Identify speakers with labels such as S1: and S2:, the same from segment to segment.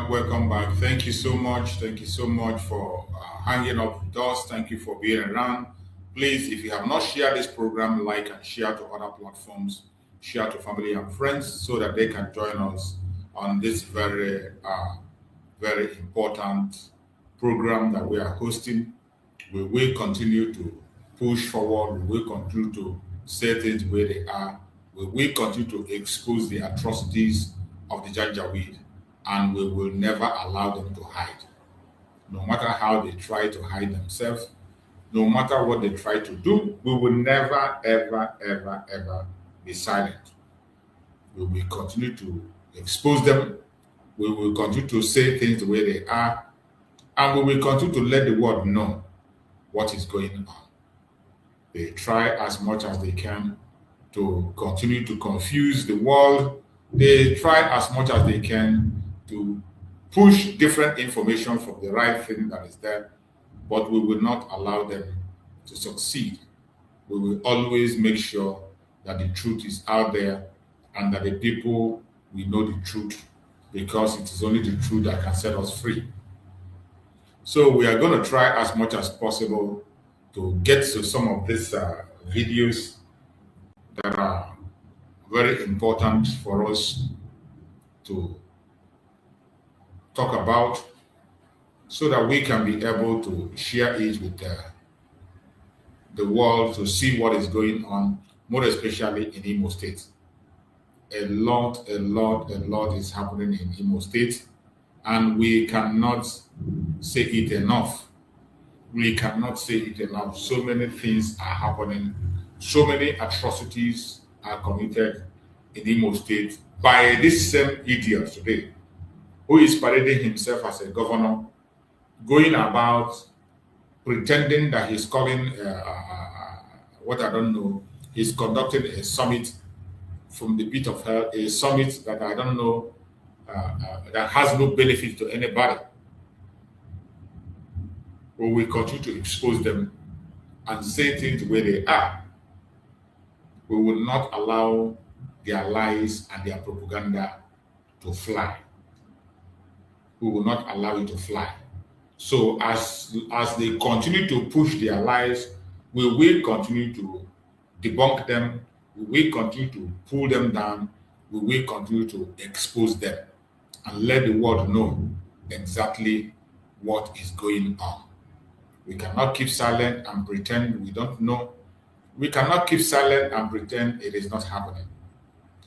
S1: Welcome back. Thank you so much. Thank you so much for hanging up with us. Thank you for being around. Please, if you have not shared this program, like and share to other platforms, share to family and friends so that they can join us on this very important program that we are hosting. We will continue to push forward. We will continue to say things where they are. We will continue to expose the atrocities of the Janjaweed, and we will never allow them to hide. No matter how they try to hide themselves, no matter what they try to do, we will never, ever be silent. We will continue to expose them. We will continue to say things the way they are, and we will continue to let the world know what is going on. They try as much as they can to continue to confuse the world. They try as much as they can to push different information from the right thing that is there, but we will not allow them to succeed. We will always make sure that the truth is out there and that the people will know the truth, because it is only the truth that can set us free. So we are going to try as much as possible to get to some of these videos that are very important for us to talk about, so that we can be able to share it with the world to see what is going on, more especially in Imo State. A lot is happening in Imo State, and we cannot say it enough. We cannot say it enough. So many things are happening. So many atrocities are committed in Imo State by this same idiot today, who is parading himself as a governor, going about pretending that he's calling, what I don't know, he's conducting a summit from the pit of hell, a summit that I don't know, that has no benefit to anybody. We will continue to expose them and say things where they are. We will not allow their lies and their propaganda to fly. We will not allow it to fly. So as they continue to push their lies, we will continue to debunk them. We will continue to pull them down. We will continue to expose them and let the world know exactly what is going on. We cannot keep silent and pretend we don't know. We cannot keep silent and pretend it is not happening.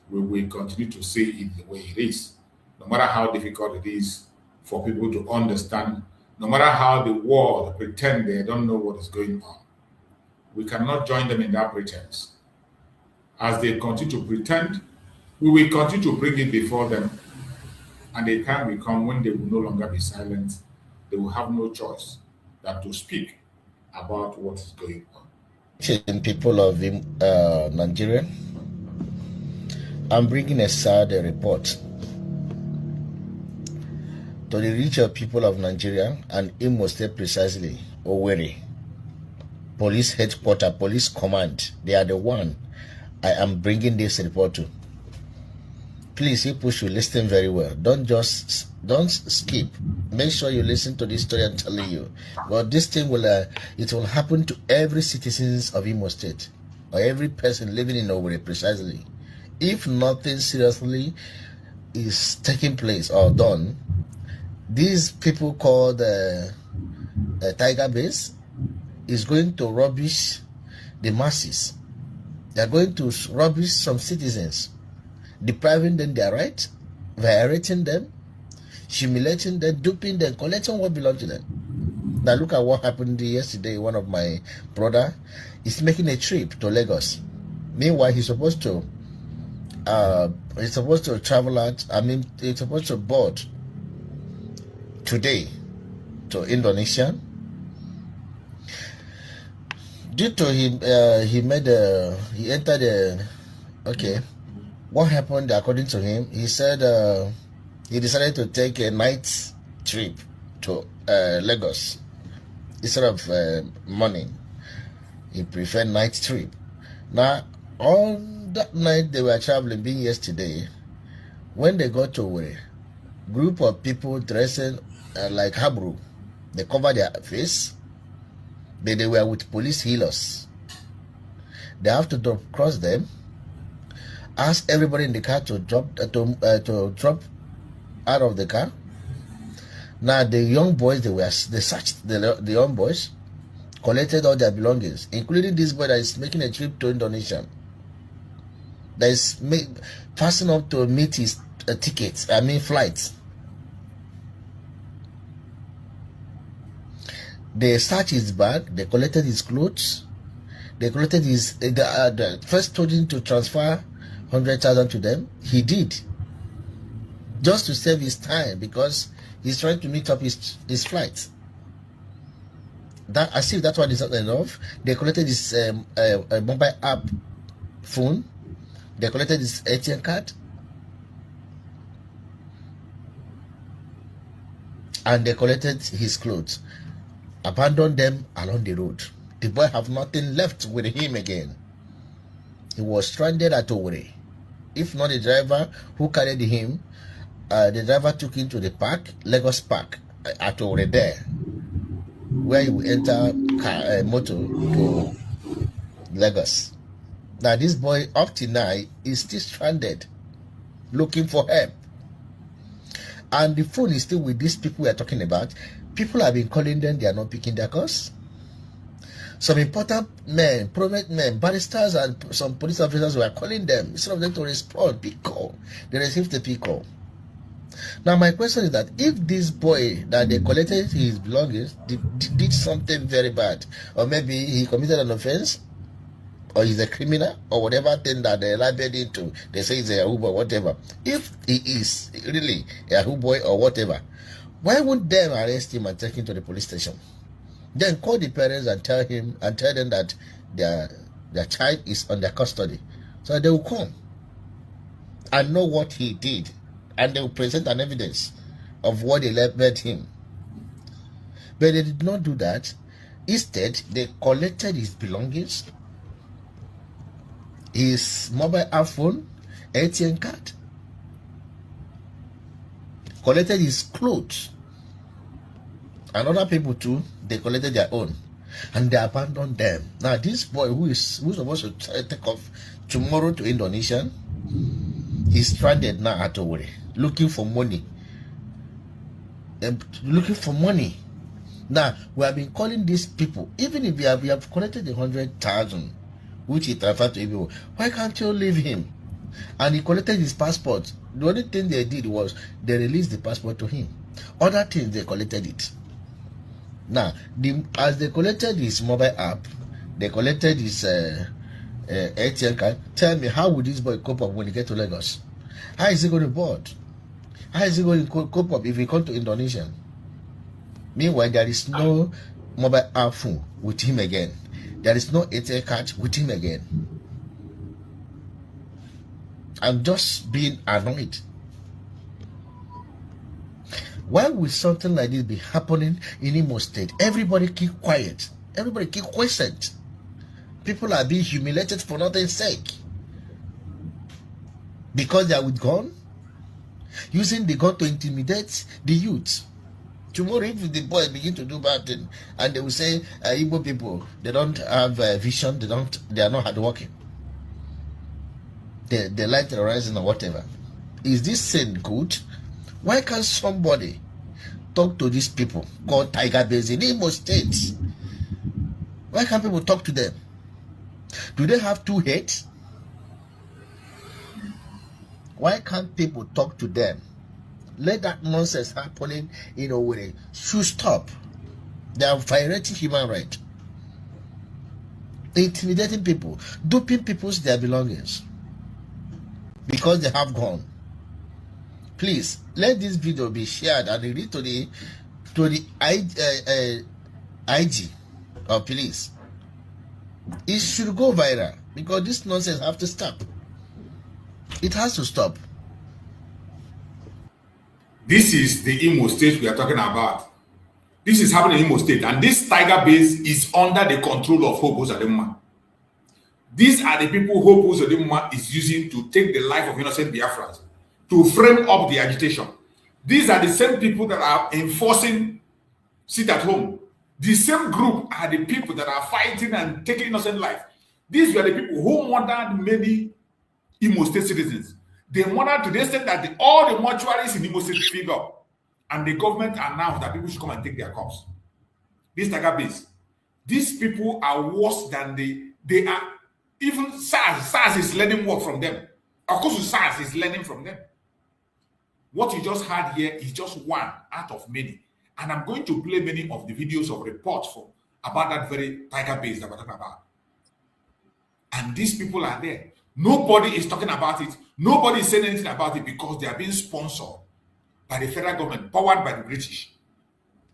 S1: We will continue to say it the way it is, no matter how difficult it is for people to understand, no matter how the world pretend they don't know what is going on. We cannot join them in that pretense. As they continue to pretend, we will continue to bring it before them, and the time will come when they will no longer be silent. They will have no choice than to speak about what is going on.
S2: People of Nigeria, I'm bringing a sad report to the richer people of Nigeria and Imo State, precisely Owerri. Police headquarters, police command, they are the one I am bringing this report to. Please, people should listen very well. Don't skip. Make sure you listen to this story I'm telling you. But this thing will it will happen to every citizens of Imo State, or every person living in Owerri, precisely. If nothing seriously is taking place or done, these people called Tiger Base is going to rubbish the masses They are going to rubbish some citizens, depriving them their rights, violating them, humiliating them, duping them, collecting what belongs to them. Now look at what happened yesterday. One of my brother is making a trip to Lagos. Meanwhile, he's supposed to travel out. I mean, he's supposed to board today to Indonesia. Due to him, he entered okay. What happened according to him? He said he decided to take a night trip to Lagos instead of morning. He preferred night trip. Now, on that night they were traveling, being yesterday, when they got to a group of people dressing like Habru, they covered their face, but they were with police healers. They have to cross them, ask everybody in the car to drop out of the car. Now the young boys, they searched the young boys, collected all their belongings, including this boy that is making a trip to Indonesia, that is passing up to meet his tickets, I mean flights. They searched his bag, they collected his clothes, they collected his, they first told him to transfer 100,000 to them. He did, just to save his time, because he's trying to meet up his flight. That, as if that one is not enough, they collected his mobile app phone, they collected his ATM card, and they collected his clothes, abandoned them along the road. The boy have nothing left with him again. He was stranded at Owerri. If not the driver who carried him, the driver took him to the park, Lagos Park, at Owerri there, where he will enter motor to Lagos. Now this boy up to now is still stranded, looking for help. And the phone is still with these people we are talking about. People have been calling them, they are not picking their calls. Some important men, prominent men, barristers and some police officers were calling them. Instead of them to respond, pick call, they received the pick call. Now my question is that if this boy that they collected his belongings did something very bad, or maybe he committed an offense, or he's a criminal, or whatever thing that they labeled into, they say he's a Yahoo boy, whatever. If he is really a Yahoo boy or whatever, why wouldn't them arrest him and take him to the police station? Then call the parents and tell them that their child is under custody, so they will come and know what he did, and they will present an evidence of what they labeled him. But they did not do that. Instead, they collected his belongings, his mobile app phone, ATM card, collected his clothes, and other people too. They collected their own, and they abandoned them. Now this boy who's supposed to take off tomorrow to Indonesia, he's stranded now at Owerri, looking for money. Now we have been calling these people, even if we have collected 100,000, which he transferred to people. Why can't you leave him? And he collected his passport. The only thing they did was they released the passport to him. Other things, they collected it. Now, as they collected his mobile app, they collected his ATM card. Tell me, how would this boy cope up when he get to Lagos? How is he going to board? How is he going to cope up if he come to Indonesia? Meanwhile, there is no mobile app phone with him again. There is no ATM card with him again. I'm just being annoyed. Why would something like this be happening in Imo State? Everybody keep quiet. Everybody keep quiet. People are being humiliated for nothing's sake. Because they are with gun. Using the gun to intimidate the youth. Tomorrow, if the boys begin to do bad thing, and they will say, Igbo people, they don't have vision, they are not hardworking. They like terrorizing or whatever. Is this sin good? Why can't somebody talk to these people called Tiger Base in Imo State? Why can't people talk to them? Do they have two heads? Why can't people talk to them? Let that nonsense happening in a way. Should stop. They are violating human rights. Intimidating people. Duping people's their belongings. Because they have gone. Please, let this video be shared and read to the IG of police. It should go viral because this nonsense have to stop. It has to stop.
S1: This is the Imo State we are talking about. This is happening in Imo State, and this tiger base is under the control of Hope Uzodimma. These are the people Hope Uzodimma is using to take the life of innocent Biafrans, to frame up the agitation. These are the same people that are enforcing sit at home. The same group are the people that are fighting and taking innocent life. These were the people who murdered many Imo State citizens. They murdered to the extent that all the mortuaries in Imo State filled up. And the government announced that people should come and take their corpse. This tiger base. These people are worse than they are. Even SARS is learning work from them. Of course, SARS is learning from them. What you just heard here is just one out of many. And I'm going to play many of the videos of reports about that very tiger base that we're talking about. And these people are there. Nobody is talking about it. Nobody is saying anything about it because they are being sponsored by the federal government, powered by the British.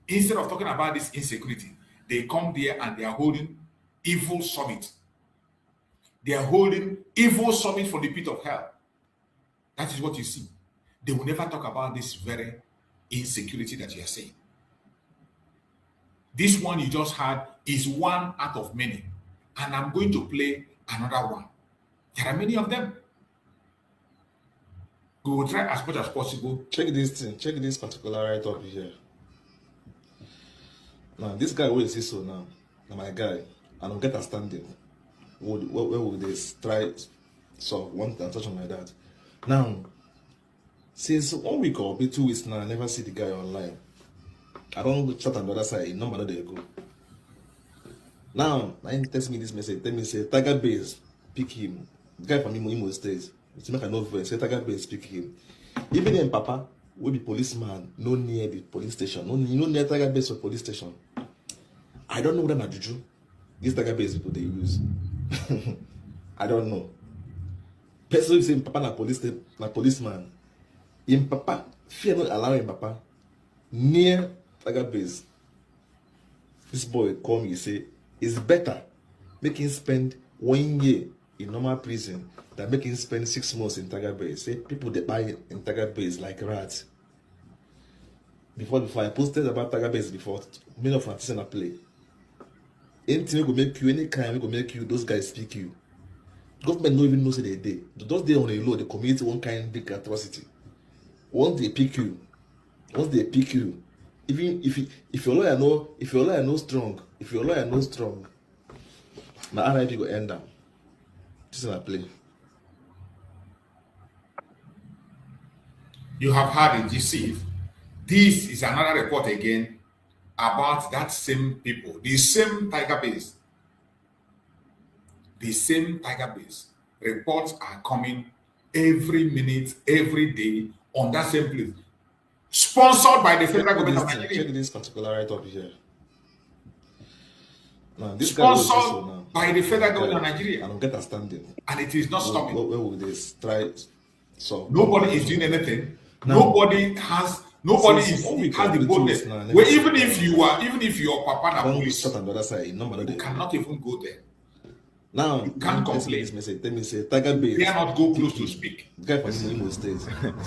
S1: Instead of talking about this insecurity, they come there and they are holding evil summit. They are holding evil summit for the pit of hell. That is what you see. They will never talk about this very insecurity that you are saying. This one you just heard is one out of many. And I'm going to play another one. There are many of them. We will try as much as possible.
S3: Check this thing. Check this particular right up here. Now, this guy will see so now. My guy. I don't get understanding. Where would they try solve one transaction like that? Now, since 1 week or 2 weeks now, I never see the guy online. I don't chat on the other side. No matter they go. Now, he text me this message. Tell me say Tiger Base pick him. The guy from Imo State. It's make a no voice. Say Tiger Base pick him. Even then, Papa will be policeman. No near the police station. No near Tiger Base or police station. I don't know what na juju. This Tiger Base people they use. I don't know. Person say Papa na policeman. In Papa fear not allowing Papa near Tiger Base. This boy call me say it's better make him spend 1 year in normal prison than make him spend 6 months in Tiger Base. Say people they buy in Tiger Base like rats. Before I posted about Tiger Base before, many of us in play. Anything will make you, any crime will make you, those guys speak you. Government don't even know say they did. Those days on the law, they commit one kind of big atrocity. Once they pick you, even if your lawyer know strong, my RIP go end down. This is a play.
S1: You have heard it, receive. This is another report again about that same people, the same Tiger Base. The same Tiger Base. Reports are coming every minute, every day on that same place. Sponsored by the federal government of Nigeria.
S3: Check this particular right up here. Now, this
S1: sponsored by the federal government of Nigeria.
S3: I don't get understanding.
S1: And it is not stopping.
S3: Where will they try so?
S1: Nobody is doing anything. Nobody has the boldness. Well, even if your papa na police,
S3: on the other side,
S1: you cannot even go there.
S3: Now,
S1: you can't complain.
S3: This message. Tell me say Tiger Base.
S1: They are not go close to speak.
S3: The guy from Imo State.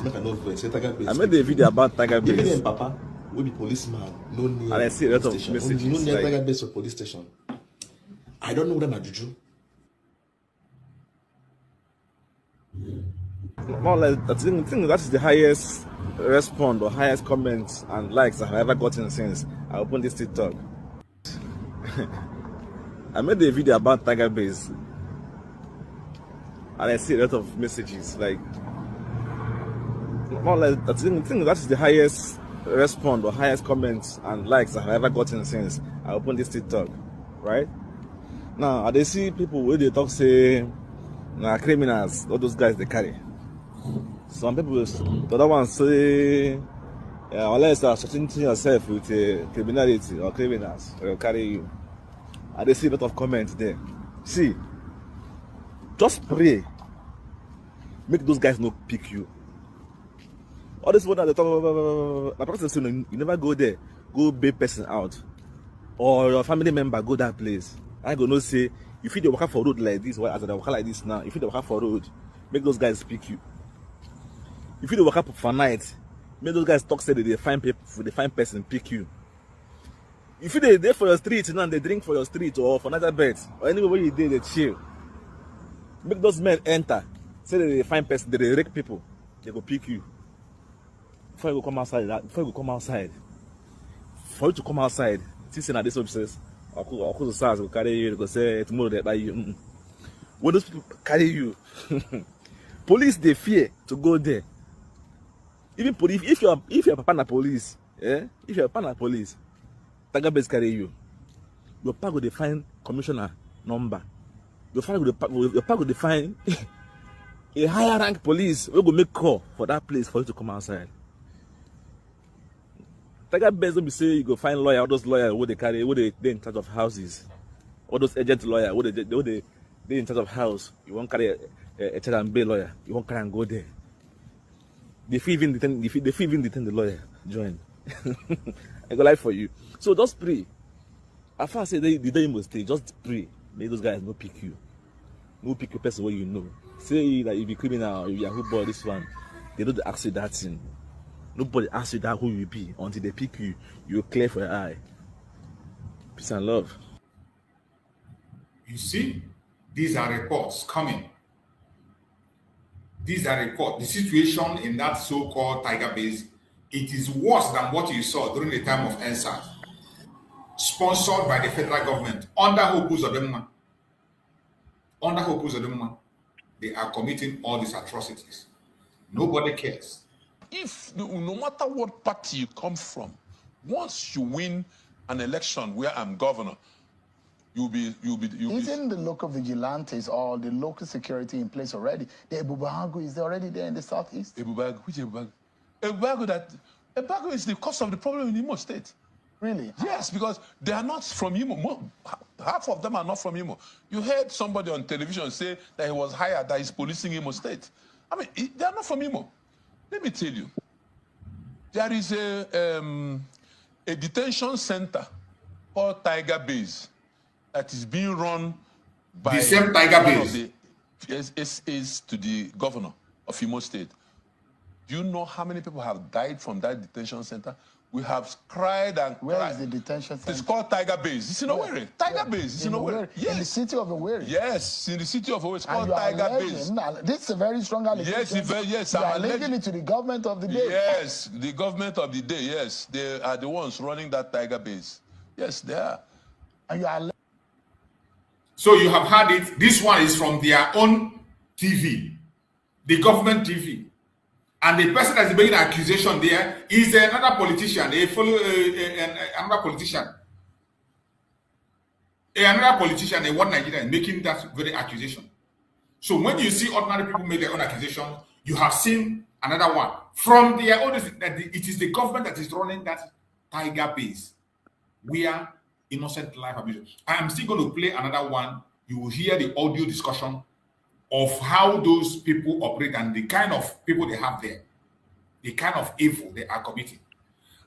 S3: Make a no voice. Say Tiger Base.
S4: I made a video about Tiger Base.
S3: Even then, Papa will be policeman. No near.
S4: And I see a lot of messages.
S3: No near Tiger Base or police station. I don't know what na juju.
S4: More like I think that is the highest response or highest comments and likes I have ever gotten since I opened this TikTok. I made a video about Tiger Base and I see a lot of messages like more like I think that is the highest response or highest comments and likes I have ever gotten since I opened this TikTok, right? Now, they see people where they talk say, nah, criminals, all those guys they carry. Some people, the other one say, unless you are associating yourself with criminality or criminals, they'll carry you. And they see a lot of comments there. See, just pray. Make those guys not pick you. All this one that they talk about, the person saying you never go there, go bail person out. Or your family member go that place. I go no say, if you dey walk for road like this, as I walk like this now, if you dey walk for road, make those guys pick you. If you dey walk up for night, make those guys talk say they find people, they find person pick you. If you dey there for your street now, they drink for your street or for another bed, or anywhere where you dey, they chill. Make those men enter, say they find person, they rake people, they go pick you. Before you go come outside, for you to come outside, since in this offices, I'll SARS will carry you, go say tomorrow they buy you. When those people carry you, police they fear to go there. Even police, if you're papa na police, if you're papa na police, Tiger Base carry you. Your papa go define commissioner number. Your papa go define a higher rank police. We go make call for that place for you to come outside. Tiger Base don't be say you go find lawyer, all those lawyers who they carry, who they in charge of houses, all those agent lawyer, who they in charge of house. You won't carry a child and bail lawyer. You won't carry and go there. They feel even detain the lawyer. Join. I go lie for you. So just pray. As far as the day you must stay, just pray. May those guys no pick you. No pick your person where you know. Say that you be criminal, you Yahoo boy, this one. They don't ask you that thing. Nobody asks you that who you be until they pick you. You're clear for your eye. Peace and love.
S1: You see, these are reports coming. These are reports. The situation in that so-called Tiger Base, it is worse than what you saw during the time of NSAS, sponsored by the federal government under Hopus Odemma. Under Hopus Odemma, they are committing all these atrocities. Nobody cares.
S5: If no matter what party you come from, once you win an election where I'm governor,
S6: Isn't the local vigilantes or the local security in place already? The Ebubago is already there in the southeast.
S5: Ebubago, which Ebubago? Ebubago is the cause of the problem in Imo State.
S6: Really?
S5: Yes, because they are not from Imo. Half of them are not from Imo. You heard somebody on television say that he was hired, that he's policing Imo State. I mean, they are not from Imo. Let me tell you, there is a detention center called Tiger Base that is being run by
S1: the same Tiger Base.
S5: The SSAs to the governor of Imo State. Do you know how many people have died from that detention center? We have cried and cried.
S6: Where is the detention center?
S5: It's called Tiger Base. It's in Owerri. Tiger Base. It's in Owerri.
S6: Yes. In the city of Owerri.
S5: Yes, in the city of Owerri. It's called Tiger Base.
S6: This is a very strong allegation.
S5: Yes,
S6: you are linking it to the government of the day.
S5: Yes, the government of the day. Yes, they are the ones running that Tiger Base. Yes, they are.
S6: And you are.
S1: So you have had it. This one is from their own TV, the government TV. And the person that's making an accusation there is another politician. They follow another politician. Another politician, a one Nigerian, making that very accusation. So when you see ordinary people make their own accusation, you have seen another one from their own. It is the government that is running that Tiger Base, where innocent life abuse. I am still going to play another one. You will hear the audio discussion of how those people operate and the kind of people they have there, the kind of evil they are committing.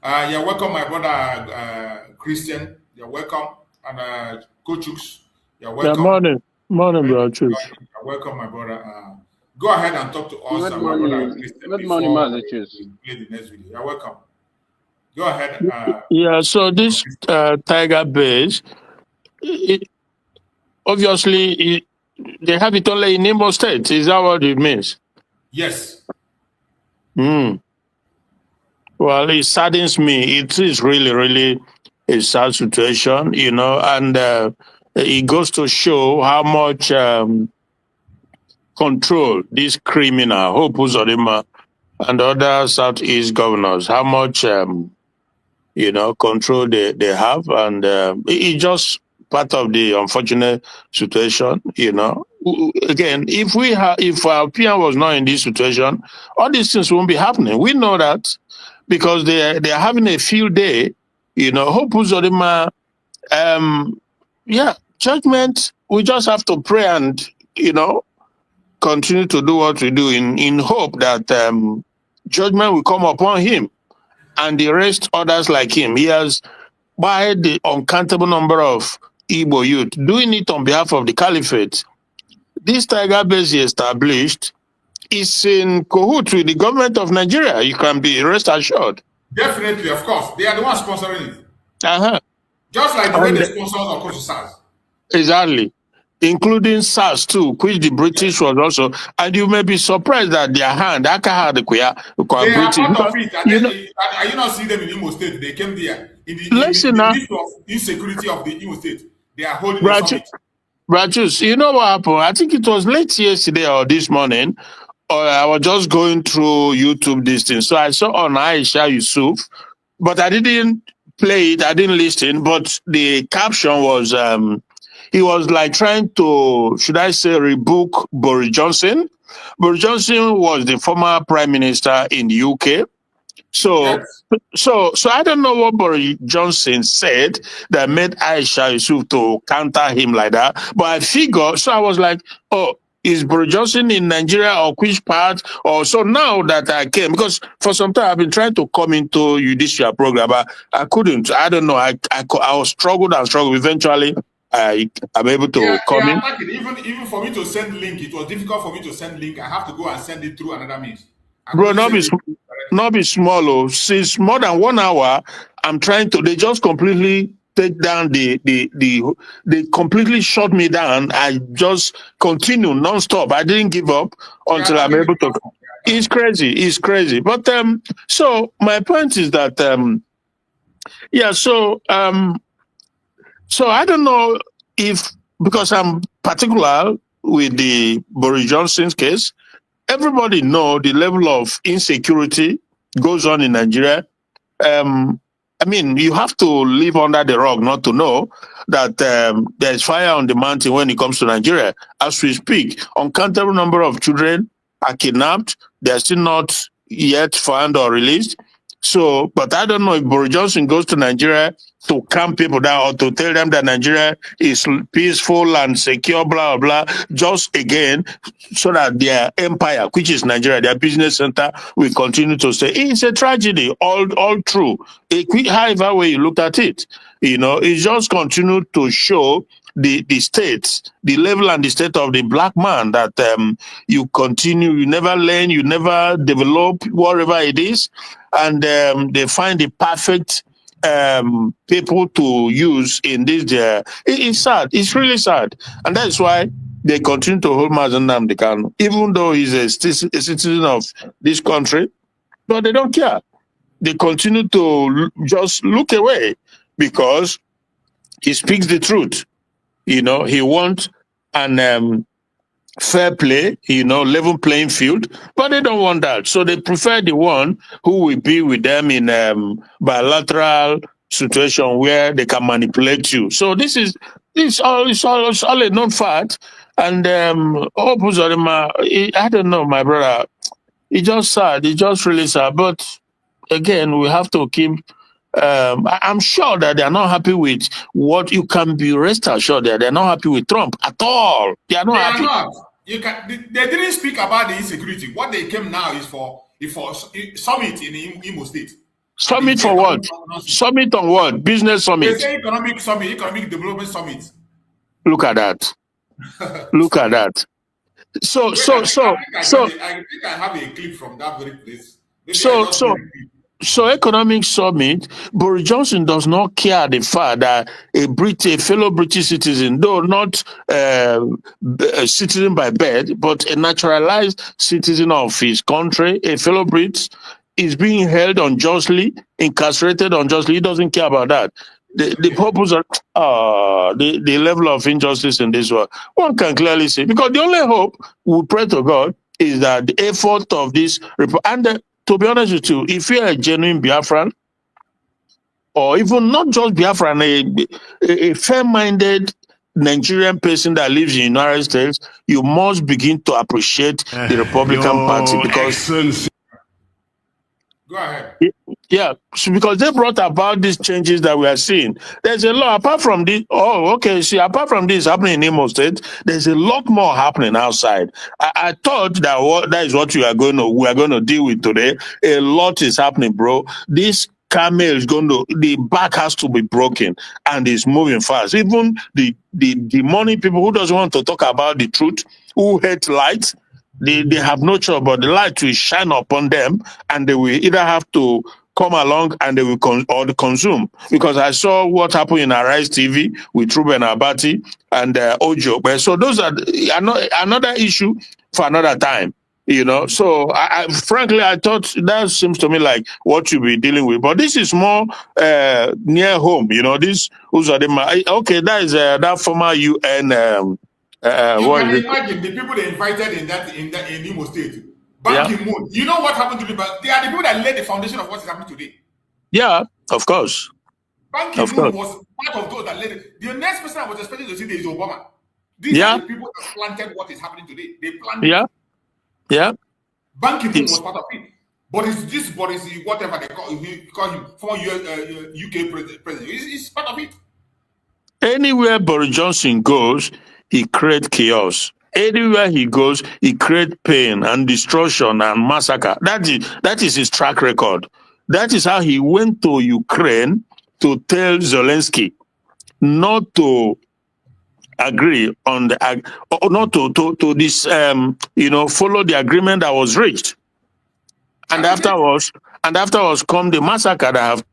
S1: You're welcome, my brother Christian. You're welcome, and Coach Chooks. You're welcome.
S7: Yeah, morning, brother Chooks.
S1: You're welcome, my brother. Go ahead and talk to us.
S7: Good morning, good morning, Master Chooks.
S1: Play the next video. You're welcome. Go ahead.
S7: Yeah. So this Tiger Base, obviously, they have it only in Imo State. Is that what it means?
S1: Yes.
S7: Well, it saddens me. It is really, really a sad situation, you know, and it goes to show how much control this criminal, Hope Uzodimma, and other Southeast governors, how much, you know, control they have. And it just part of the unfortunate situation, you know. Again, if our opinion was not in this situation, all these things won't be happening. We know that because they're having a field day, you know. Hope Uzodima, yeah, judgment. We just have to pray and, you know, continue to do what we do in hope that judgment will come upon him and the rest others like him. He has, by the uncountable number of Igbo youth, doing it on behalf of the caliphate. This tiger base he established is in cahoots with the government of Nigeria. You can be rest assured.
S1: Definitely, of course. They are the ones sponsoring it. Just like the way they sponsor Okosu SARS.
S7: Exactly. Including SARS too, which the British was also, and you may be surprised that their hand, they are part of it.
S1: Are you not seeing them in Imo State? They came there in the midst of insecurity of the Imo State. They are holding the summit.
S7: Rajus, you know what happened? I think it was late yesterday or this morning, or I was just going through YouTube this thing. So I saw on Aisha Yusuf, but I didn't play it, I didn't listen, but the caption was, he was like trying to, should I say, rebook Boris Johnson. Boris Johnson was the former prime minister in the UK. So I don't know what Boris Johnson said that made Aisha Yusuf to counter him like that. But I figured, so I was like, oh, is Boris Johnson in Nigeria or which part? Or so now that I came, because for some time I've been trying to come into this your program, but I couldn't. I don't know. I was struggled. Eventually, I'm able to come in.
S1: Even for me to send link, it was difficult for me to send link. I have to go and send it through another means.
S7: Bro, not be small. Oh. Since more than 1 hour, I'm trying to. They just completely take down they completely shut me down. I just continue non-stop. I didn't give up until I'm able to. It's crazy. But so my point is that so I don't know if, because I'm particular with the Boris Johnson's case, everybody know the level of insecurity goes on in Nigeria. I mean, you have to live under the rock not to know that there's fire on the mountain when it comes to Nigeria. As we speak, uncountable number of children are kidnapped. They're still not yet found or released. So, but I don't know if Boris Johnson goes to Nigeria to calm people down or to tell them that Nigeria is peaceful and secure, blah, blah, blah, just again, so that their empire, which is Nigeria, their business center, will continue to stay. It's a tragedy, all true. However way you look at it, you know, it just continued to show the state, the level and the state of the black man, that you continue, you never learn, you never develop, whatever it is, and they find the perfect people to use in this. It's sad. It's really sad, and that's why they continue to hold Nnamdi Kanu, even though he's a citizen of this country. But they don't care. They continue to just look away because he speaks the truth. You know, he wants an fair play, you know, level playing field, but they don't want that. So they prefer the one who will be with them in bilateral situation where they can manipulate you. So it's all a known fact. And I don't know, my brother. It's just sad. It's just really sad. But again, we have to keep. I'm sure that they're not happy with what you can be rest assured that they're not happy with Trump at all. They are not happy.
S1: They didn't speak about the insecurity. What they came now is for summit in Imo State.
S7: Summit for what? Summit on what? Business summit.
S1: They say economic summit, economic development summit.
S7: Look at that. Look at that. So
S1: I think I have a clip from that very place.
S7: So economic summit, Boris Johnson does not care the fact that a fellow British citizen, though not a citizen by birth, but a naturalized citizen of his country, a fellow Brit, is being held unjustly, incarcerated unjustly. He doesn't care about that. The purpose of the level of injustice in this world, one can clearly see, because the only hope we pray to God is that the effort of this report, and to be honest with you, if you're a genuine Biafran, or even not just Biafra, a fair-minded Nigerian person that lives in the United States, you must begin to appreciate the Republican Party because.
S1: Go ahead.
S7: Yeah, so because they brought about these changes that we are seeing. There's a lot apart from this. Oh, okay. See, apart from this happening in Imo State, there's a lot more happening outside. I thought that that is what we are going to deal with today. A lot is happening, bro. This camel is the back has to be broken, and it's moving fast. Even the money people who doesn't want to talk about the truth, who hate light. They have no choice, but the light will shine upon them, and they will either have to come along and they will consume. Because I saw what happened in Arise TV with Ruben Abati and Ojo. But so those are another issue for another time. So frankly, I thought that seems to me like what you'll be dealing with. But this is more near home. This okay, that is that former UN.
S1: You can imagine the people they invited in Imo State. Ban Ki-moon. You know what happened to them? They are the people that laid the foundation of what is happening today.
S7: Yeah, of course.
S1: Ban Ki-moon was part of those that laid it. The next person I was expecting to see is Obama. These are the people that planted what is happening today. They planted. Yeah. Ban Ki-moon was part of it. Boris, whatever they call him, former UK president. He's part of it.
S7: Anywhere Boris Johnson goes, he creates chaos. Anywhere he goes, he creates pain and destruction and massacre. That is his track record. That is how he went to Ukraine to tell Zelensky not to agree on not to this follow the agreement that was reached. And afterwards come the massacre that have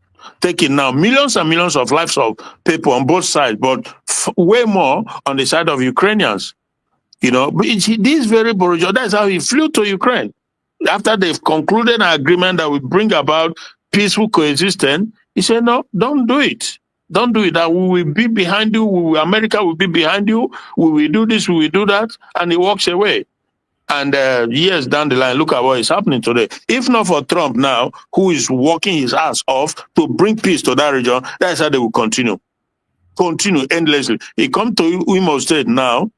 S7: taking now millions and millions of lives of people on both sides, but way more on the side of Ukrainians. But this very Boris, that's how he flew to Ukraine. After they've concluded an agreement that will bring about peaceful coexistence, he said, no, don't do it. Don't do it. That we will be behind you. America will be behind you. We will do this, we will do that. And he walks away. And years down the line, look at what is happening today. If not for Trump now, who is working his ass off to bring peace to that region, that's how they will continue endlessly. He come to Imo State now,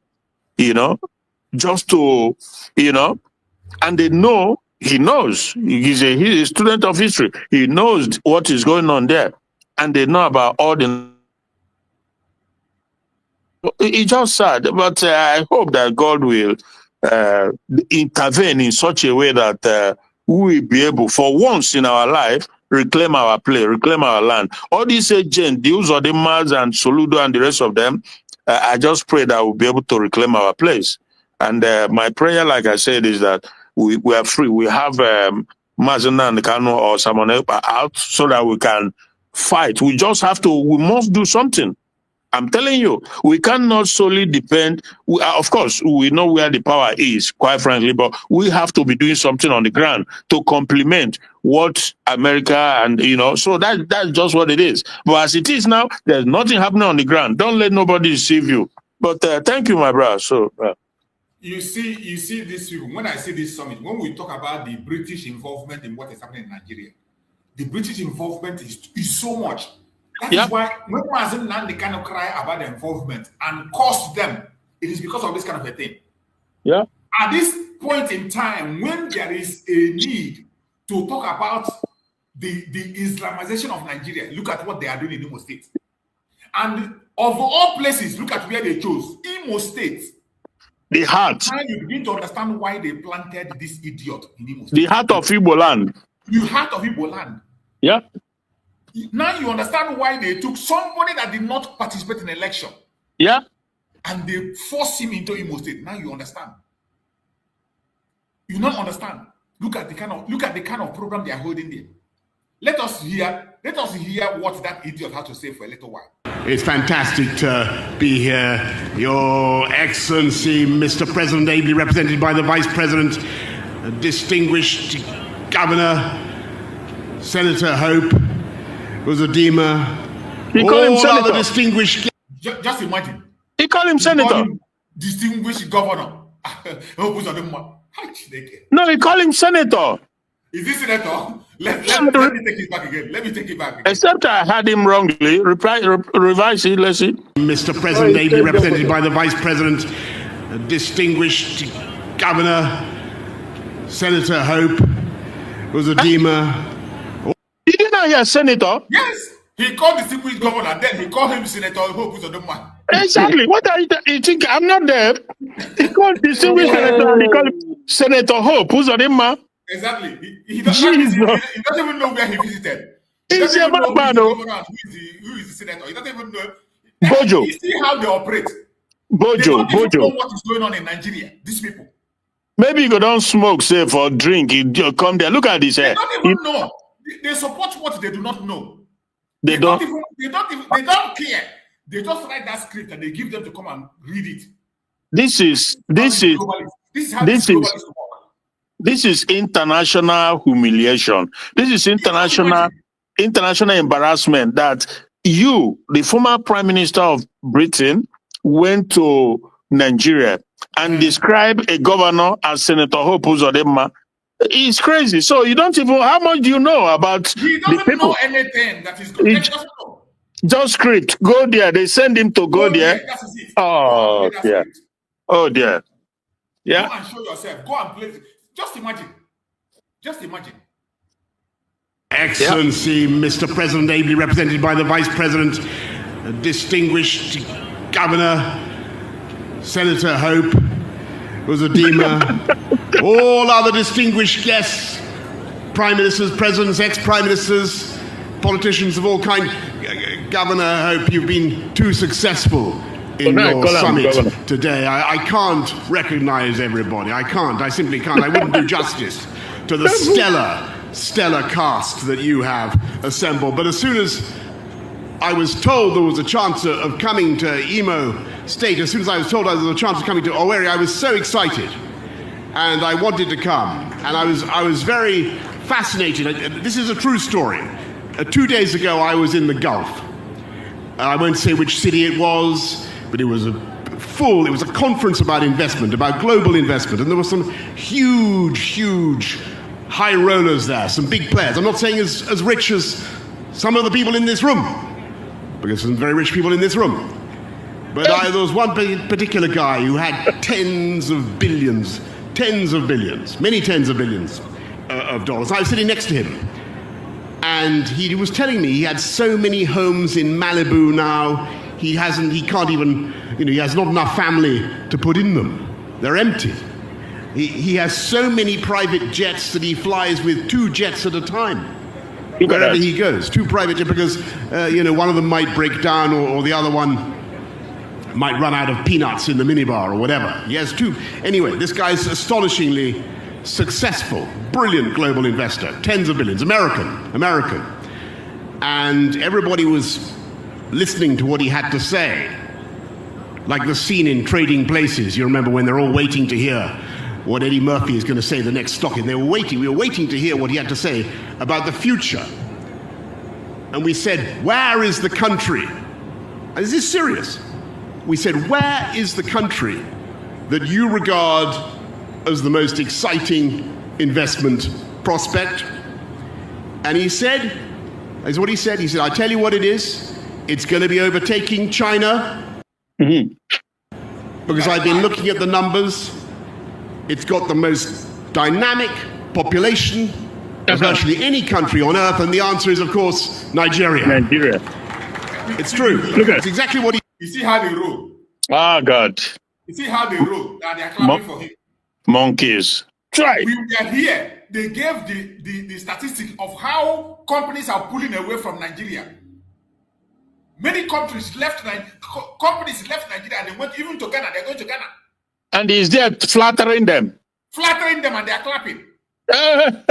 S7: just to, and they know, he knows. He's a student of history. He knows what is going on there. And they know about all the... It's just sad, but I hope that God will intervene in such a way that we will be able, for once in our life, reclaim our place, reclaim our land. All these agents, the Uzodimmas and Soludo and the rest of them, I just pray that we'll be able to reclaim our place. And my prayer, like I said, is that we are free. We have Mazana and Kanu or someone else out so that we can fight. We must do something. I'm telling you, we cannot solely depend. Of course, we know where the power is, quite frankly, but we have to be doing something on the ground to complement what America and, so that's just what it is. But as it is now, there's nothing happening on the ground. Don't let nobody deceive you. But thank you, my brother. So,
S1: You see this, when I see this summit, when we talk about the British involvement in what is happening in Nigeria, the British involvement is so much. That is why when Nnamdi kind of cry about the involvement and cost them, it is because of this kind of a thing.
S7: Yeah.
S1: At this point in time, when there is a need to talk about the Islamization of Nigeria, look at what they are doing in Imo State. And of all places, look at where they chose. Imo State.
S7: The heart.
S1: Now you begin to understand why they planted this idiot in Imo State.
S7: The heart of Igbo land.
S1: The heart of Igbo land.
S7: Yeah.
S1: Now you understand why they took somebody that did not participate in election.
S7: Yeah.
S1: And they forced him into Imo State. Now you understand. You don't understand. Look at the kind of program they are holding there. Let us hear what that idiot had to say for a little while.
S8: It's fantastic to be here, Your Excellency, Mr. President, ably represented by the Vice President, distinguished Governor, Senator Hope, Uzodimma, all other distinguished...
S1: Just imagine.
S7: He called him Senator.
S1: Distinguished Governor.
S7: No, he called him Senator.
S1: Is this senator? Let me take it back again. Let me take it back again.
S7: Except I had him wrongly. Revise it, let's see.
S8: Mr. President, ably represented by the Vice President, distinguished Governor, Senator Hope, Uzodinma.
S7: Did you not hear Senator?
S1: Yes. He called the distinguished governor, then he called him Senator Hope Uzodinma.
S7: Exactly. What are you think? I'm not there. He called distinguished senator and he called him Senator Hope Uzodinma.
S1: Exactly. He doesn't even know where he visited. He doesn't even know who is the senator. He doesn't even know.
S7: Bojo.
S1: You see how they operate.
S7: Bojo.
S1: They don't even know what is going on in Nigeria. These people.
S7: Maybe you go don't smoke, say for drink. You come there. Look at this hair.
S1: They don't even know. They support what they do not know.
S7: They don't
S1: care. They just write that script and they give them to come and read it. This is
S7: international humiliation. This is international embarrassment that you, the former Prime Minister of Britain, went to Nigeria and described a governor as Senator Hope Uzodinma. It's crazy. So you don't even, how much do you know about
S1: he doesn't
S7: the people?
S1: know anything that is good. He doesn't know.
S7: Just script. Go there. They send him to go there.
S1: That is it.
S7: Oh, dear. Oh, dear. Yeah.
S1: Go and show yourself. Go and play. Just imagine. Just imagine.
S8: Excellency, Mr. President, ably represented by the Vice President, distinguished Governor, Senator Hope, Uzodinma, all other distinguished guests, Prime Ministers, Presidents, ex-Prime Ministers, politicians of all kinds. Governor Hope, you've been too successful in your summit today. I can't recognize everybody. I simply can't. I wouldn't do justice to the stellar cast that you have assembled. But as soon as I was told there was a chance of coming to Imo State, as soon as I was told there was a chance of coming to Owerri, I was so excited. And I wanted to come. And I was very fascinated. This is a true story. 2 days ago, I was in the Gulf. I won't say which city it was, but it was a conference about investment, about global investment. And there were some huge high rollers there, some big players. I'm not saying as rich as some of the people in this room, because there's some very rich people in this room. But there was one particular guy who had tens of billions, many tens of billions of dollars. I was sitting next to him. And he was telling me he had so many homes in Malibu now, he has not enough family to put in them. They're empty. He has so many private jets that he flies with 2 jets at a time. Wherever he goes, 2 private jets, because, one of them might break down or the other one might run out of peanuts in the minibar or whatever. He has 2. Anyway, this guy's astonishingly successful, brilliant global investor, tens of billions, American. And everybody was listening to what he had to say. Like the scene in Trading Places, you remember when they're all waiting to hear what Eddie Murphy is going to say the next stock. And we were waiting to hear what he had to say about the future. And we said, where is the country? And is this serious? We said, where is the country that you regard as the most exciting investment prospect? And he said, is what he said. He said, I tell you what it is. It's going to be overtaking China. Because I've been looking at the numbers. It's got the most dynamic population of virtually any country on earth. And the answer is, of course, Nigeria. It's true. It's exactly what he...
S1: You see how they roll.
S7: Ah, God.
S1: You see how they roll. Now they're clapping for him.
S7: Monkeys. Try.
S1: We were here. They gave the statistic of how companies are pulling away from Nigeria. Many companies left Nigeria and they went even to Ghana. They're going to Ghana.
S7: And he's there flattering them.
S1: And they're clapping. Even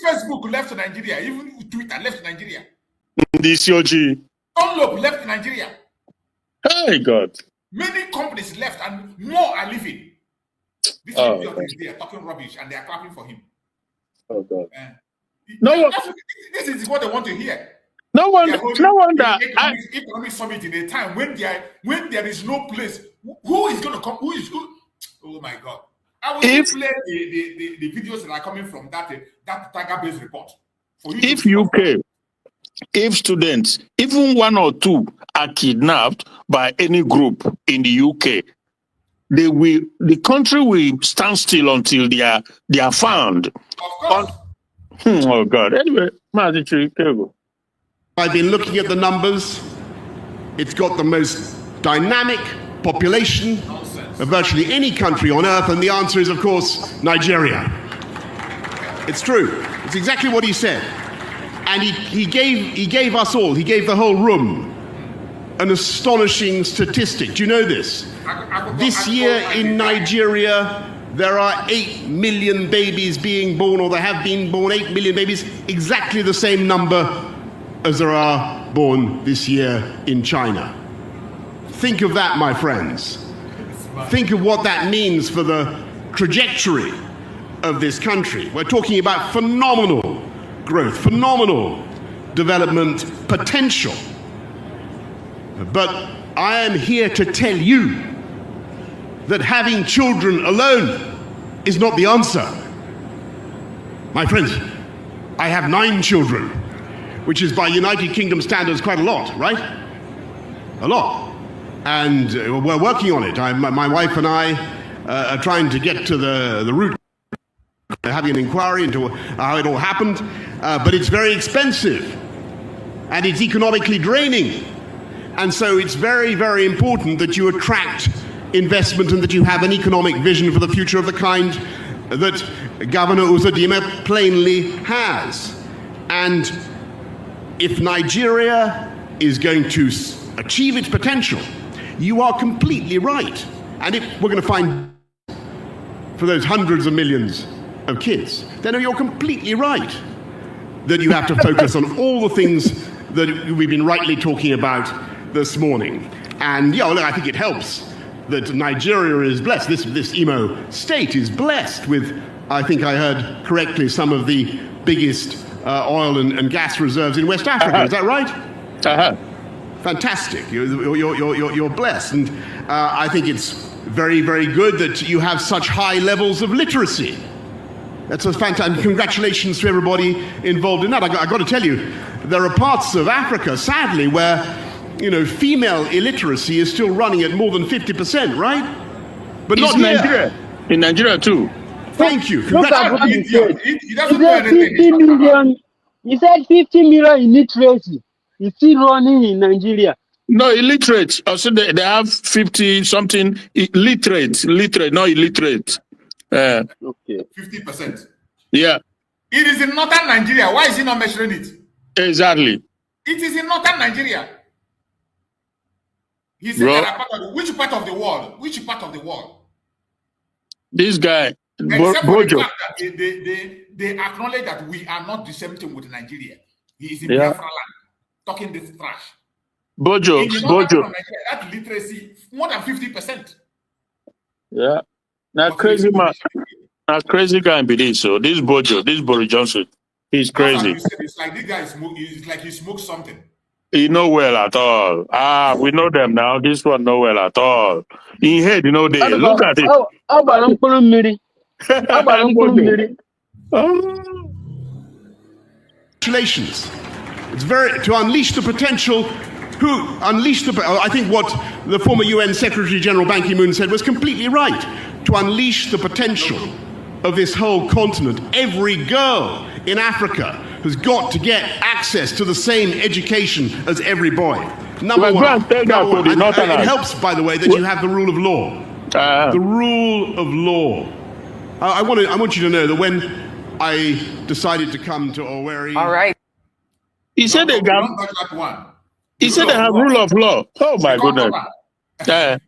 S1: Facebook left Nigeria. Even Twitter left Nigeria.
S7: DCOG.
S1: Dunlop left Nigeria.
S7: Hey, God.
S1: Many companies left and more are leaving. This idiot is there talking rubbish and they are clapping for him.
S7: Oh, God.
S1: This is what they want to hear.
S7: No wonder.
S1: Economic summit in a time when there is no place. Who is going to come? Who is going? Oh my God! I will
S7: If
S1: play the videos that are coming from that Tiger-based report. For you
S7: if
S1: to
S7: UK, if students, even one or two are kidnapped by any group in the UK, the country will stand still until they are found.
S1: Of course.
S7: Oh God. Anyway,
S8: I've been looking at the numbers. It's got the most dynamic population of virtually any country on earth, and the answer is, of course, Nigeria. It's true. It's exactly what he said. And he gave us all, he gave the whole room an astonishing statistic. Do you know this? This year in Nigeria, there are 8 million babies being born, or there have been born 8 million babies, exactly the same number as there are born this year in China. Think of that, my friends. Think of what that means for the trajectory of this country. We're talking about phenomenal growth, phenomenal development potential. But I am here to tell you that having children alone is not the answer. My friends, I have 9 children, which is by United Kingdom standards quite a lot, right? A lot. And we're working on it. My wife and I are trying to get to the root, having an inquiry into how it all happened. But it's very expensive, and it's economically draining. And so it's very, very important that you attract investment and that you have an economic vision for the future of the kind that Governor Uzodimma plainly has. And if Nigeria is going to achieve its potential, you are completely right. And if we're going to find for those hundreds of millions of kids, then you're completely right that you have to focus on all the things that we've been rightly talking about this morning. And yeah, well, I think it helps that Nigeria is blessed. This Imo state is blessed with, I think I heard correctly, some of the biggest oil and gas reserves in West Africa. Is that right? Fantastic. You're blessed. And I think it's very, very good that you have such high levels of literacy. That's a fantastic. Congratulations to everybody involved in that. I got to tell you, there are parts of Africa, sadly, where female illiteracy is still running at more than 50%, right? But
S7: it's
S8: not
S7: Nigeria. In Nigeria too.
S8: Thank you.
S6: Look at what he said.
S1: He doesn't know anything.
S6: 50 million. He said 50 million illiteracy. It's still running in Nigeria.
S7: No, illiterate. Also, they have 50 something literate, not illiterate.
S6: Okay.
S1: 50%.
S7: Yeah.
S1: It is in northern Nigeria. Why is he not measuring it?
S7: Exactly.
S1: It is in northern Nigeria. He said that which part of the world? Which part of the world?
S7: This guy,
S1: Except for the
S7: Bojo.
S1: fact that they acknowledge that we are not the same thing with Nigeria. He is in Biafra land, talking this trash.
S7: Bojo.
S1: Nigeria, that literacy, more than 50%.
S7: Yeah. Now crazy man. Now crazy guy be this. So this Bojo, this Boris Johnson, he's crazy.
S1: It's like this guy it's like he smokes something.
S7: He know well at all. We know them now. This one know well at all. In head, they look at it.
S8: Congratulations. It's to unleash the potential. I think what the former UN Secretary General Ban Ki-moon said was completely right. To unleash the potential of this whole continent, every girl in Africa has got to get access to the same education as every boy. Number one. It helps, by the way, that you have the rule of law. The rule of law. I want you to know that when I decided to come to Owerri...
S9: All right.
S7: He said they got... He said they have rule of law. Oh, my goodness. Now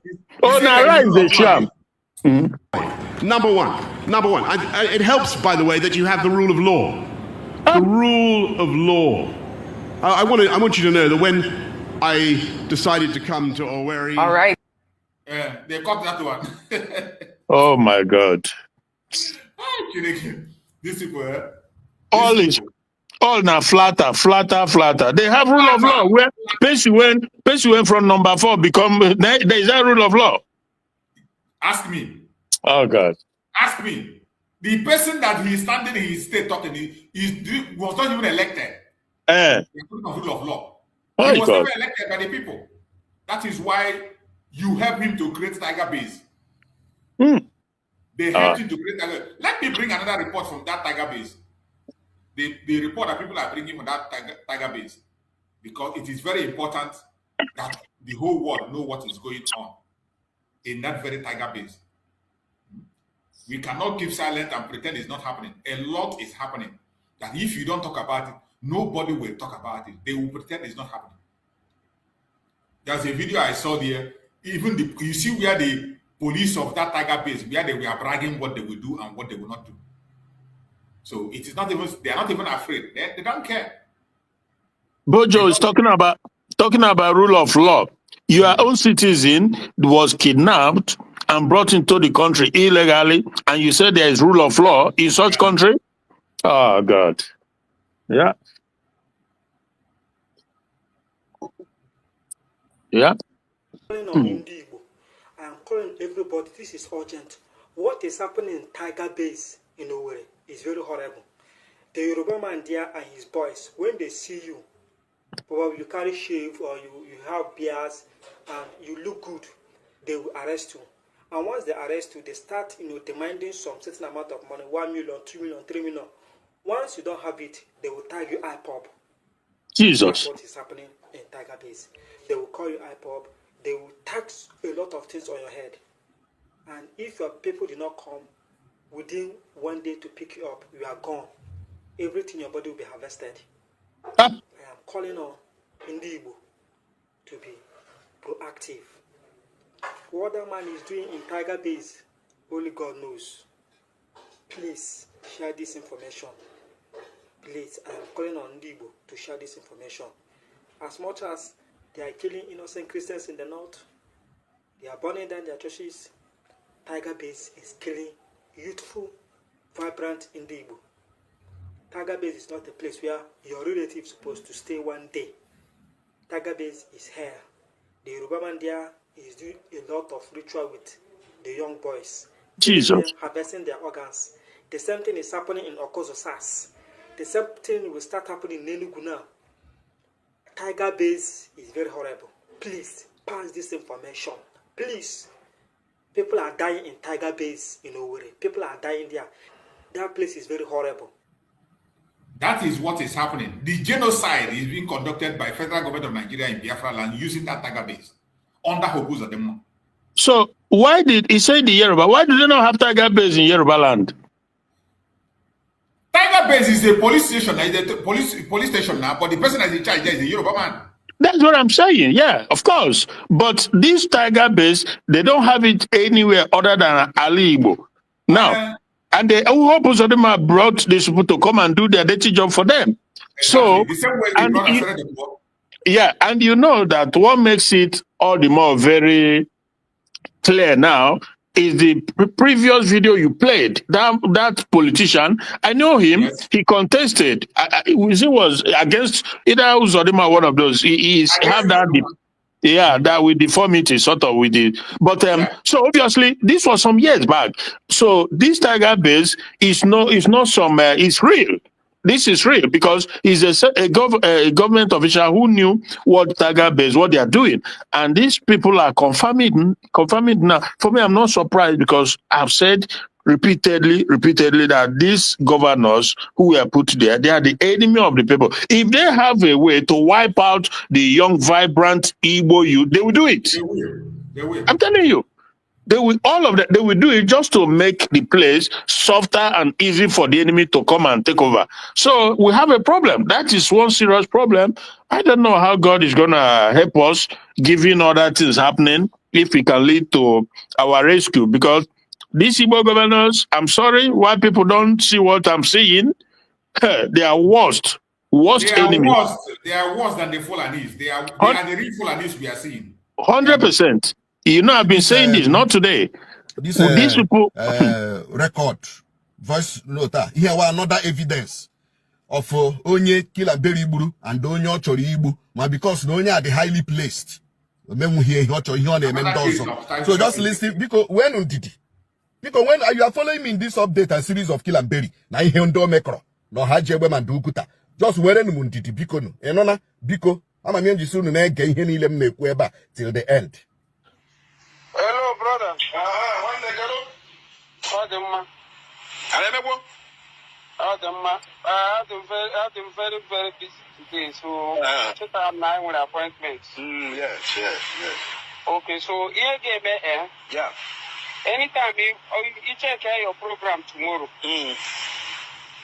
S7: rise the sham.
S8: Number one. It helps, by the way, that you have the rule of law. The rule of law. I want you to know that when I decided to come to Owerri...
S9: All right.
S1: They caught that one.
S7: Oh, my God.
S1: This people...
S7: All now flatter. They have rule of law where Pesi went from number 4 become there is a rule of law.
S1: Ask me.
S7: Oh God.
S1: Ask me. The person that he is standing in his state talking, was not even elected. The rule of law. He was never elected by the people. That is why you help him to create Tiger Base. They helped him to create Tiger. Let me bring another report from that Tiger Base. The report that people are bringing from that Tiger Base, because it is very important that the whole world know what is going on in that very Tiger Base. We cannot keep silent and pretend it's not happening. A lot is happening. That if you don't talk about it, nobody will talk about it. They will pretend it's not happening. There's a video I saw there. Even you see where the police of that Tiger Base, where they were bragging what they will do and what they will not do. So it is not even, they are not even afraid. They don't care.
S7: Bojo is talking about rule of law. Your own citizen was kidnapped and brought into the country illegally, and you said there is rule of law in such country? Oh, God. Yeah. Yeah.
S9: I'm calling everybody. This is urgent. What is happening in Tiger Base in Owerri is very horrible. The Yoruba man there and his boys, when they see you, probably you carry shave or you have beards and you look good, they will arrest you. And once they arrest you, they start demanding some certain amount of money, 1 million, 2 million, 3 million. Once you don't have it, they will tag you IPOB.
S7: Jesus.
S9: That's what is happening in Tiger Base. They will call you IPOB. They will tax a lot of things on your head. And if your people did not come within 1 day to pick you up, you are gone. Everything in your body will be harvested. I am calling on Igbo to be proactive. What that man is doing in Tiger Base, only God knows. Please share this information. Please, I am calling on Igbo to share this information. As much as they are killing innocent Christians in the north, they are burning down their churches, Tiger Base is killing youthful, vibrant Igbo. Tiger Base is not a place where your relative is supposed to stay 1 day. Tiger Base is here. The Yoruba man there is doing a lot of ritual with the young boys.
S7: Jesus.
S9: Harvesting their organs. The same thing is happening in Okozo Sas. The same thing will start happening in Enugu now. Tiger Base is very horrible. Please pass this information. Please. People are dying in Tiger Base in Owerri. People are dying there. That place is very horrible.
S1: That is what is happening. The genocide is being conducted by federal government of Nigeria in Biafra land using that Tiger Base under Hokuza Demo.
S7: So why did he say the Yoruba? Why do they not have Tiger Base in Yoruba land?
S1: Tiger Base is a police station, police station now, but the person that is in charge there is a Yoruba man.
S7: That's what I'm saying. Yeah, of course. But this Tiger Base, they don't have it anywhere other than Ali Igbo. Now, and the Uhopus of them have brought these people to come and do their dirty job for them.
S1: Exactly.
S7: So,
S1: the same way they brought the work.
S7: Yeah, and you know that what makes it all the more very clear now is the previous video you played. That politician, I know him. Yes. He contested. He was against either Uzodima, one of those. He have that. Yeah, that with deformity, sort of with it. But so obviously this was some years back. So this Tiger Base is not some. It's real. This is real because he's a government official who knew what Tiger Base, what they are doing, and these people are confirming now. For me, I'm not surprised because I've said repeatedly that these governors who were put there, they are the enemy of the people. If they have a way to wipe out the young, vibrant Igbo youth, they will do it.
S1: They will.
S7: I'm telling you. They will they will do it just to make the place softer and easy for the enemy to come and take over. So we have a problem. That is one serious problem. I don't know how God is gonna help us, given all that is happening, if it can lead to our rescue. Because these Igbo governors, I'm sorry, why people don't see what I'm saying, they are worst enemy.
S1: They are worse than the Fulanis. They are the real Fulanis we are seeing.
S7: 100%. You know, I've been saying this, not today. These people
S10: record, voice note, here was another evidence of onye killer berry buru and onye ochori Igbo, because onye are the highly placed. So just listen, because when did it? Because when you are following me in this update and series of Kill and Bury, na ihe ndo mekro, no hajebe mandukuta. Just wearing munditi biko no. Enona biko. Ama mienji sunu na ege ihe niile m na-ekwu ebe a till the end.
S11: Hello, brother. One day, hello. Ademma. Ademma. Ademma. I had been very busy today, so I took out 9 with appointments.
S12: Yes.
S11: Okay, so here game,
S12: Yeah.
S11: Anytime you check your program tomorrow.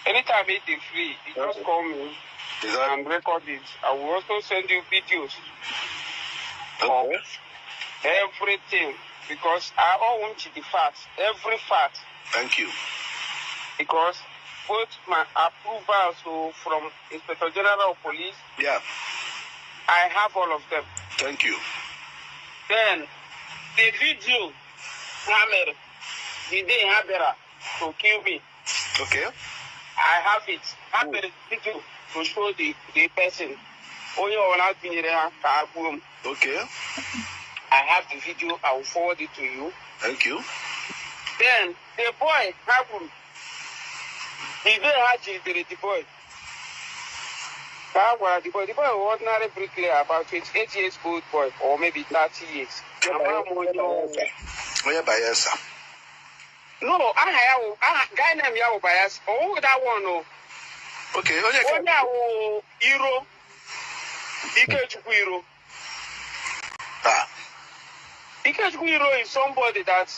S11: Anytime it is free, you just call me and record it. I will also send you videos of everything because I all want you the facts, every fact.
S12: Thank you.
S11: Because both my approval so from Inspector General of Police, I have all of them.
S12: Thank you.
S11: Then the video, the day Habera to kill me.
S12: Okay.
S11: I have it. I have the video to show the person.
S12: Okay.
S11: I have the video. I will forward it to you.
S12: Thank you.
S11: Then the boy, he didn't actually the boy. The boy was ordinary bricklayer, about 28 years old boy, or maybe 30 years. No, I guy named Yao Bias. Oh, that one, no.
S12: Okay,
S11: oh, Hero. Hero. Hero is somebody that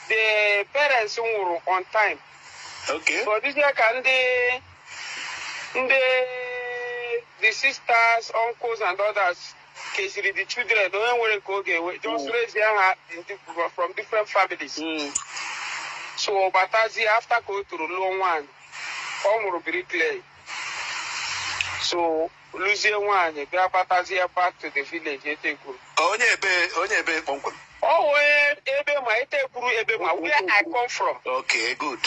S11: the parents were on time.
S12: Okay.
S11: So this year can the sisters, uncles, and others, the children, don't want to go just raise their hand from different families. So Batazi after going to the long one, all will be clear. So losing one, they are Batazi back to the village. Where I come from.
S12: Okay, good.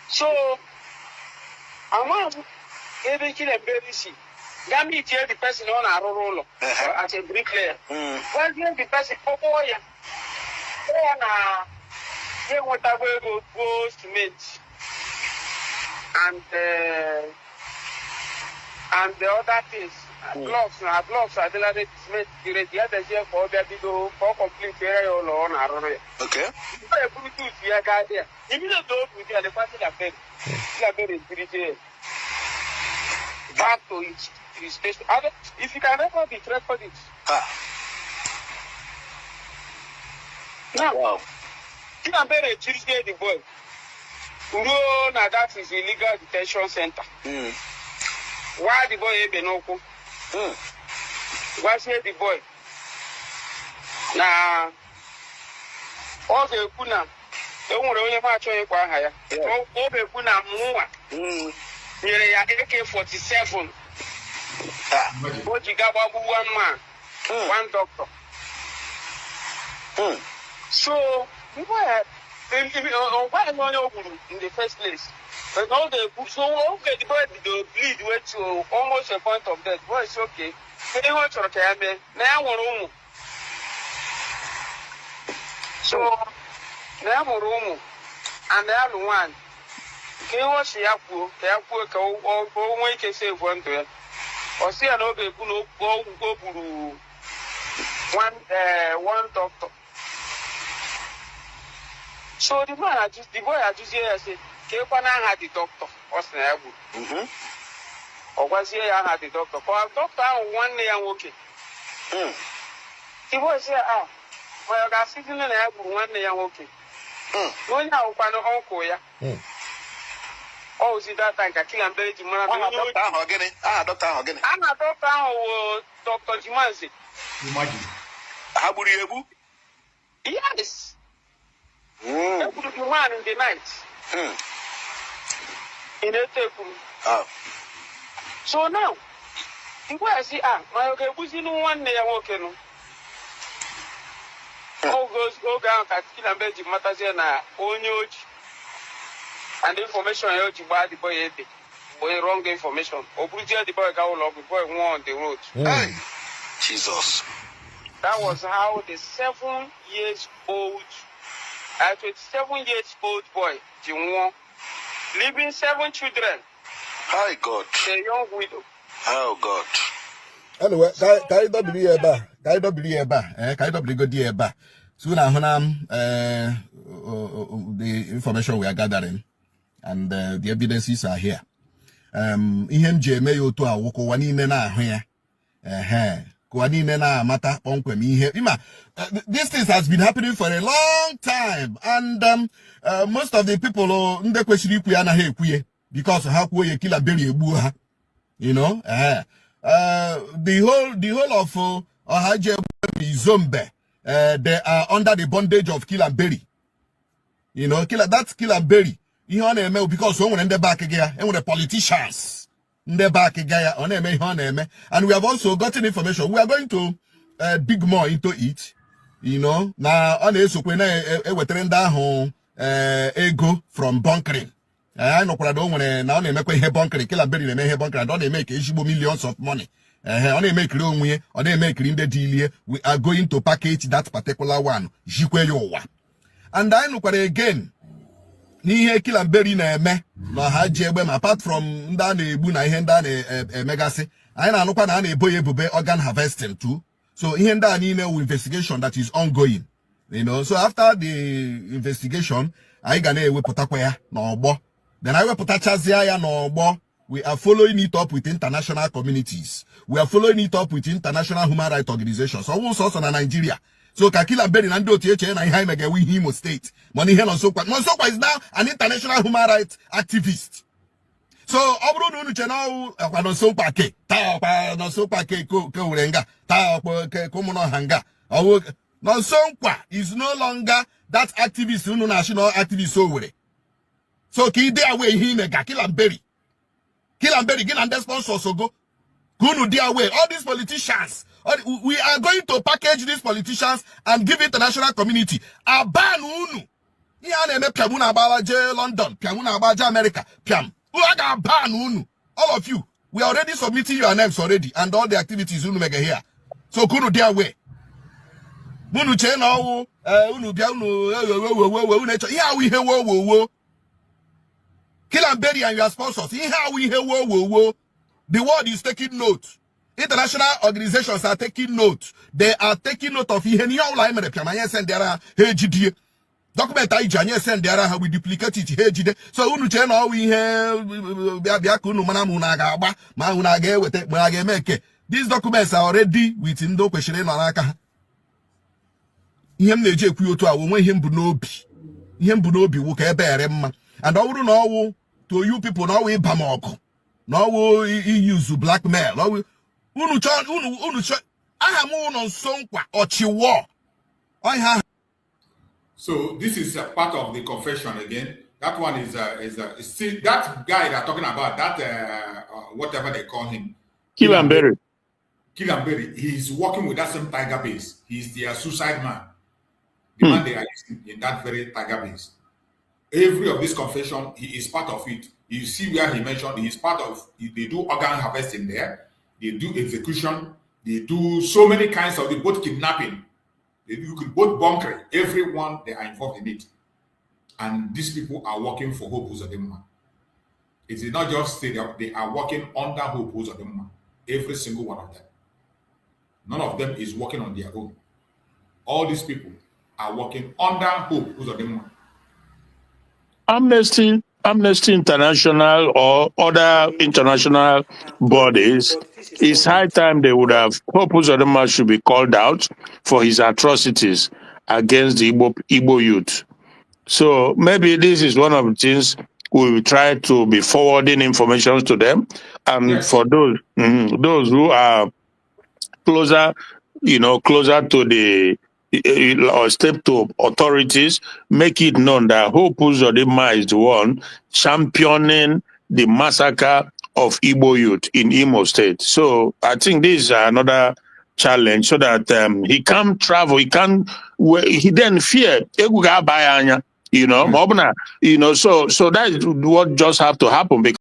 S11: So I want every kill and baby see. That means the person on a roll as a bricklayer. When the person they want to go cement and the other things. Blocks, I did not cement the other year for the video for complete area on a roll.
S12: Okay.
S11: Back to his station. If you can record it. Now,
S12: wow.
S11: You can bear a Tuesday the boy. No, now that is illegal detention center. Why the boy Benoko? Why say the boy? Now, all the Kuna, they won't only match on your higher. All the Kuna more. AK-47. What you got about 1 man, 1 doctor. So, why in the first place? But all the the boy bleed went to almost a point of death. Boy, it's okay. They want to okay, now one so now room and the other one. Can you watch the apple? The apple can make a save one to it. Or see another go one doctor. So the boy I just here I said, Kepana had the doctor, or Snabu. Or was here I had the doctor. For a doctor 1 day I'm okay. He was here, well, I got sitting in the apple 1 day I'm okay. No, now, uncle, yeah. Oh, see that time, Kill and Bury Jimana. I'm a Dr. Jimanzi.
S12: Imagine. How would you?
S11: Yes. That would be man in the night. In a table. So now, if I see, my okay, who's in 1 day I'm working. Go down, Kill and Bury Jimana, Onyoch. And the information I you buy the boy wrong information. Or put the boy go along the boy on the road.
S12: Hey, Jesus.
S11: That was how the 7-year-old A 27-year-old boy, Jinwon, leaving 7 children.
S12: Hi, God.
S11: A young widow.
S12: Oh, God.
S10: Anyway, can you double the eba? Can you double the eba? Can you double the eba? So now, the information we are gathering and the evidences are here. Ihe eme yo to awoko wani na ahụ ya. Kwani na mata onkwem ihe. This thing has been happening for a long time, and most of the people ndị kwesịrị ikwu ya anaghị ekwu ya because ha kwuo ya kila beri egbu ha. You know, the whole of Ohaje Zombe, they are under the bondage of kill and bury. You know, that's kill and bury. Because someone in the back again, and the politicians in the back again, and we have also gotten information. We are going to dig more into it. You know, now on the when we trend down ego from bunkering. I know what I don't want to now make a bunker, kill a berry, and a bunker, and don't make millions of money. Only make room way, or they make in the deal. We are going to package that particular one. And I know what again. Ni kill and berry na me, no hajebem apart from Ndane Buna Henda Megase. I know what I boy organ harvesting too. So Henda Nino investigation that is ongoing. You know, so after the investigation, I gonna we putakwaya no bo. Then I will put a no more. We are following it up with international communities. We are following it up with international human rights organizations. So who's also in Nigeria. So Kakila Beri Nando THN and Haimega we Imo State. Money here on Sokwa. Sokwa is now an international human rights activist. So Obro no channel no Sokwa ke. Ta no Sokwa ke ko renga. Ta komono hanga. No Sokwa is no longer that activist no national activist over. So ki dey away him kill and bury. Kill and bury, get and sponsors so go. Kunu dey away. All these politicians. We are going to package these politicians and give international community. Aban unu. Iya na piamuna abaje London, piamuna abaje America, piam. Uaga ban unu. All of you. We are already submitting your names already and all the activities unu mega here. So kunu dey away. Munu che na unu bia unu yeah we hear wo. Kill and bury and your sponsors. Here we hear whoa. The world is taking note. International organizations are taking note. They are taking note of document I send there we duplicate it. So unu che no we bia kunu mana munaga ma unaga wete munaga make. These documents are already within the question na aka. Him na-eje ekwu otu a onwe ihe mbu n'obi wo ka ebe ere mma. And I wouldn't know to you people now we bamoko. Now we use blackmail. Now we unu I have on sonkwa or chiwa. I have.
S1: So this is a part of the confession again. That one is see that guy they're talking about, that whatever they call him.
S7: Kill and bury.
S1: He's working with that same tiger base. He's the suicide man. The man they are using in that very tiger base. Every of this confession, he is part of it. You see where he mentioned he is part of. They do organ harvesting there. They do execution. They do so many kinds of both kidnapping. They do both bunkering. Everyone they are involved in it, and these people are working for Hope Uzodinma. It is not just say they are working under Hope Uzodinma. Every single one of them. None of them is working on their own. All these people are working under Hope Uzodinma.
S7: Amnesty International or other international bodies, it's high time they would have, Hope Uzodinma should be called out for his atrocities against the Igbo youth. So maybe this is one of the things we will try to be forwarding information to them. And yes, for those who are closer to the or step to authorities, make it known that Hope Uzodinma is the one championing the massacre of Igbo youth in Imo State. So I think this is another challenge, so that he can't travel, he then fear, so that is what just have to happen.